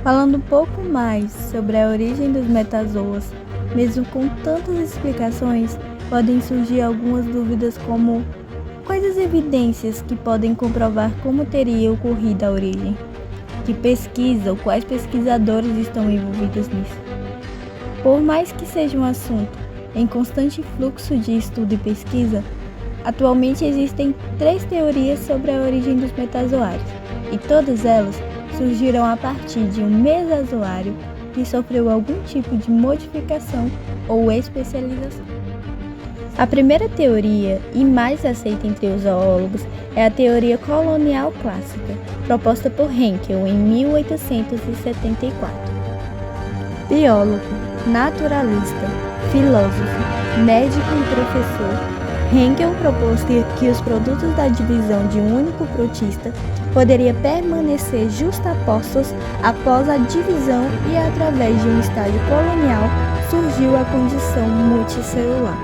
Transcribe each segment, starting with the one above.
Falando um pouco mais sobre a origem dos metazoas, mesmo com tantas explicações, podem surgir algumas dúvidas como quais as evidências que podem comprovar como teria ocorrido a origem? Que pesquisa ou quais pesquisadores estão envolvidos nisso? Por mais que seja um assunto em constante fluxo de estudo e pesquisa, atualmente existem 3 teorias sobre a origem dos metazoários, e todas elas surgiram a partir de um mesozoário que sofreu algum tipo de modificação ou especialização. A primeira teoria, e mais aceita entre os zoólogos, é a teoria colonial clássica, proposta por Haeckel em 1874. Biólogo, naturalista, filósofo, médico e professor, Haeckel propôs que os produtos da divisão de um único protista poderiam permanecer justapostos após a divisão e através de um estágio colonial surgiu a condição multicelular.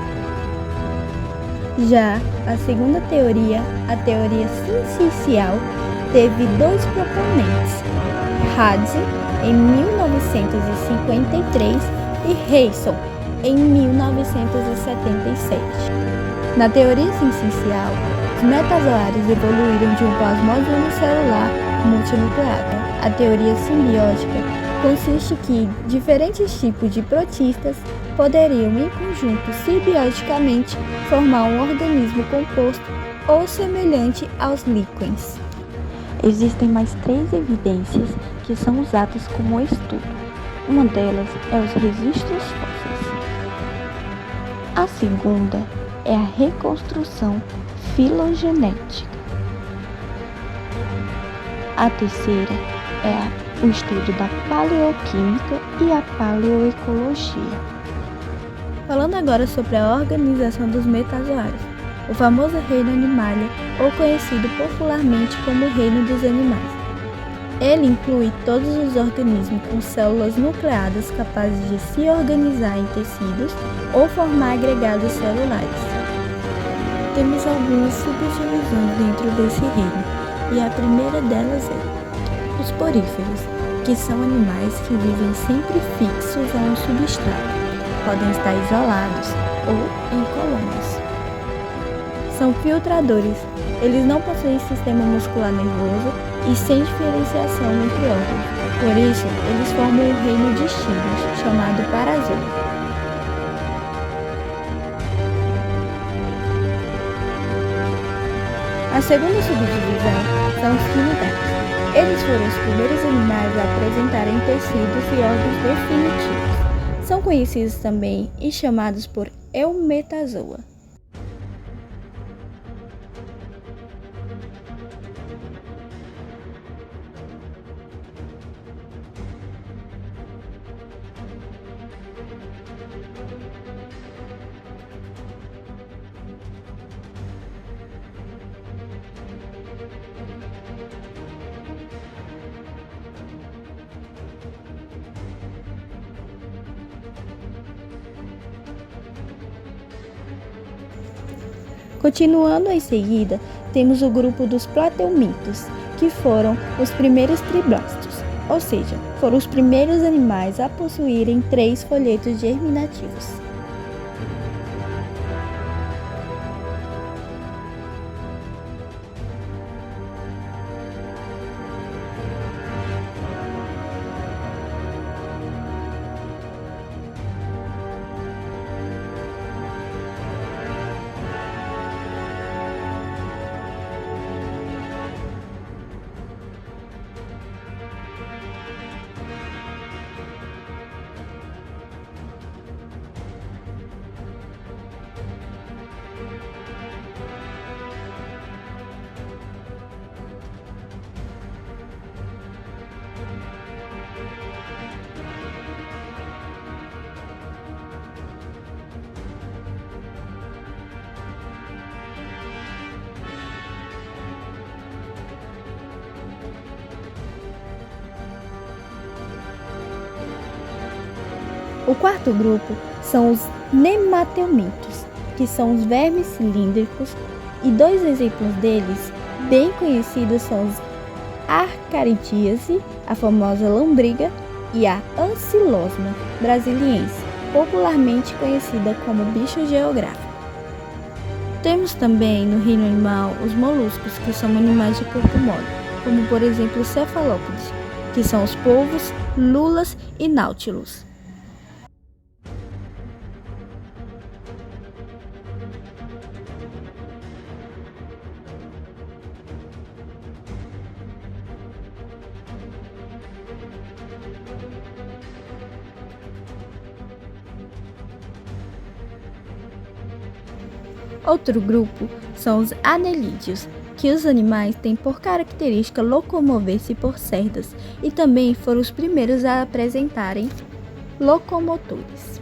Já a segunda teoria, a teoria sincicial, teve 2 proponentes, Hadzi em 1953 e Reisson em 1977. Na teoria sincicial, os metazoários evoluíram de um plasmódio unicelular multinucleado. A teoria simbiótica consiste que diferentes tipos de protistas poderiam, em conjunto simbioticamente, formar um organismo composto ou semelhante aos líquens. Existem mais 3 evidências que são usadas como estudo. Uma delas é os registros fósseis. A segunda é a reconstrução filogenética. A terceira é o estudo da paleoquímica e a paleoecologia. Falando agora sobre a organização dos metazoários, o famoso reino Animalia, ou conhecido popularmente como reino dos animais. Ele inclui todos os organismos com células nucleadas capazes de se organizar em tecidos ou formar agregados celulares. Temos algumas subdivisões dentro desse reino, e a primeira delas é os poríferos, que são animais que vivem sempre fixos a um substrato, podem estar isolados ou em colônias. São filtradores, eles não possuem sistema muscular nervoso e sem diferenciação entre órgãos, por isso eles formam um reino de estigmas, chamado Parazoa. A segunda subdivisão são os quinidários. Eles foram os primeiros animais a apresentarem tecidos e órgãos definitivos. São conhecidos também e chamados por eumetazoa. Continuando em seguida, temos o grupo dos plateumintos, que foram os primeiros triblastos, ou seja, foram os primeiros animais a possuírem 3 folhetos germinativos. O quarto grupo são os nemateumintos, que são os vermes cilíndricos, e 2 exemplos deles bem conhecidos são os Archaridíase a famosa lombriga e a Ancylosma brasiliense, popularmente conhecida como bicho geográfico. Temos também no reino animal os moluscos, que são animais de corpo mole, como por exemplo os cefalópodes, que são os polvos, lulas e náutilos. Outro grupo são os anelídeos, que os animais têm por característica locomover-se por cerdas e também foram os primeiros a apresentarem locomotores.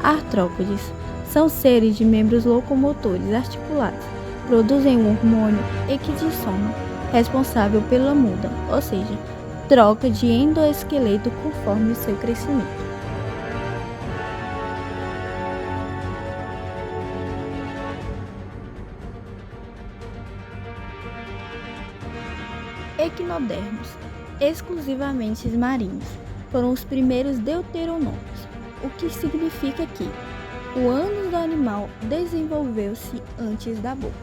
Artrópodes são seres de membros locomotores articulados, produzem um hormônio equidissono, responsável pela muda, ou seja, troca de endoesqueleto conforme o seu crescimento. Equinodermos, exclusivamente marinhos, foram os primeiros deuteronômios, o que significa que o ânus do animal desenvolveu-se antes da boca.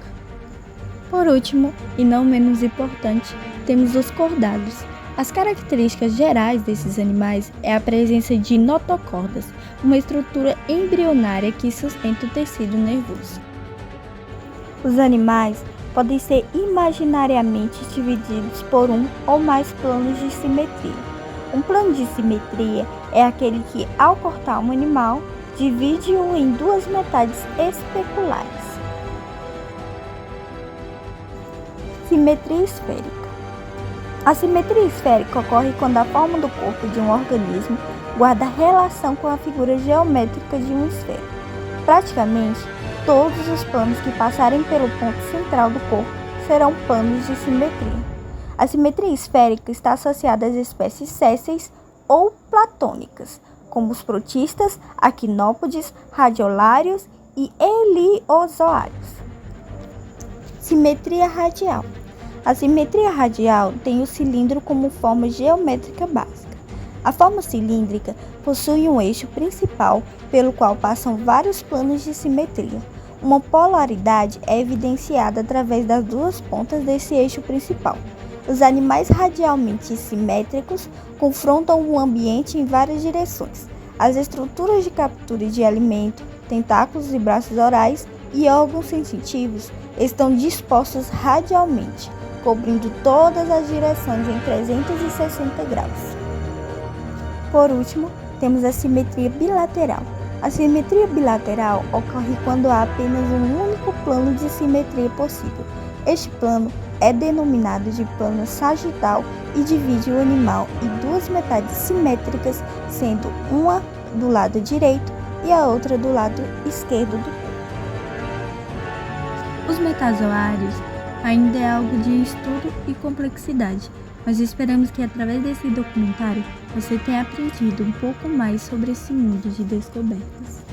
Por último, e não menos importante, temos os cordados. As características gerais desses animais é a presença de notocordas, uma estrutura embrionária que sustenta o tecido nervoso. Os animais podem ser imaginariamente divididos por um ou mais planos de simetria. Um plano de simetria é aquele que, ao cortar um animal, divide-o em duas metades especulares. Simetria esférica. A simetria esférica ocorre quando a forma do corpo de um organismo guarda relação com a figura geométrica de uma esfera. Praticamente, todos os planos que passarem pelo ponto central do corpo serão planos de simetria. A simetria esférica está associada às espécies sésseis ou platônicas, como os protistas, aquinópodes, radiolários e heliozoários. Simetria radial. A simetria radial tem o cilindro como forma geométrica básica. A forma cilíndrica possui um eixo principal pelo qual passam vários planos de simetria. Uma polaridade é evidenciada através das duas pontas desse eixo principal. Os animais radialmente simétricos confrontam o ambiente em várias direções. As estruturas de captura de alimento, tentáculos e braços orais e órgãos sensitivos estão dispostos radialmente, cobrindo todas as direções em 360 graus. Por último, temos a simetria bilateral. A simetria bilateral ocorre quando há apenas um único plano de simetria possível. Este plano é denominado de plano sagital e divide o animal em duas metades simétricas, sendo uma do lado direito e a outra do lado esquerdo do corpo. Os metazoários ainda é algo de estudo e complexidade, mas esperamos que através desse documentário você tenha aprendido um pouco mais sobre esse mundo de descobertas.